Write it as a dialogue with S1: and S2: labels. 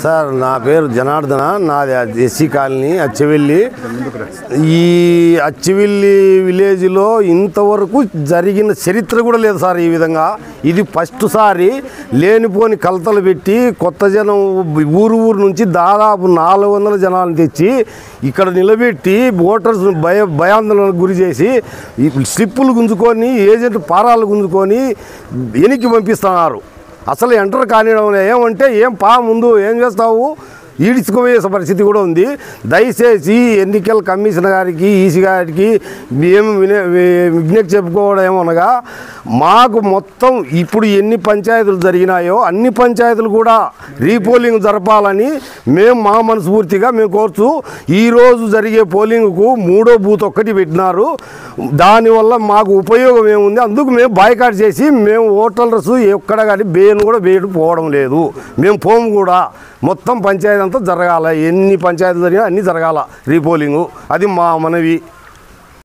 S1: Sir నా పేరు జనార్దన, నాది ఎస్సీ కాలనీ అచ్చివెల్లి. ఈ అచ్చివెల్లి విలేజ్లో ఇంతవరకు జరిగిన చరిత్ర కూడా లేదు సార్. ఈ విధంగా ఇది ఫస్ట్ సారి లేనిపోని కలతలు పెట్టి కొత్త జనం ఊరు నుంచి దాదాపు 400 జనాలను తెచ్చి ఇక్కడ నిలబెట్టి ఓటర్స్ భయాందోళనకు గురి చేసి స్లిప్పులు గుంజుకొని ఏజెంట్ పారాలు గుంజుకొని వెనక్కి పంపిస్తున్నారు. అసలు ఎంటర్ కానివ్వడం ఏమంటే ముందు ఏం చేస్తావు ఈడ్చుకుపోయే పరిస్థితి కూడా ఉంది. దయచేసి ఎన్నికల కమిషన్ గారికి ఈసీ గారికి మేము విజ్ఞప్తి చెప్పుకోవడం ఏమనగా మాకు మొత్తం ఇప్పుడు ఎన్ని పంచాయతీలు జరిగినాయో అన్ని పంచాయతీలు కూడా రీపోలింగ్ జరపాలని మేము మా మనస్ఫూర్తిగా మేము కోరుతూ ఈరోజు జరిగే పోలింగ్కు 3వ బూత్ ఒక్కటి పెట్టినారు. దానివల్ల మాకు ఉపయోగం ఏముంది, అందుకు మేము బాయ్కాట్ చేసి మేము ఓటర్స్ ఎక్కడ కానీ బేను కూడా వేయడం పోవడం లేదు. మేము పోము కూడా. మొత్తం పంచాయతీ అంతా జరగాల, ఎన్ని పంచాయతీలు జరిగినా అన్నీ జరగాల రీపోలింగు. అది మా మనవి.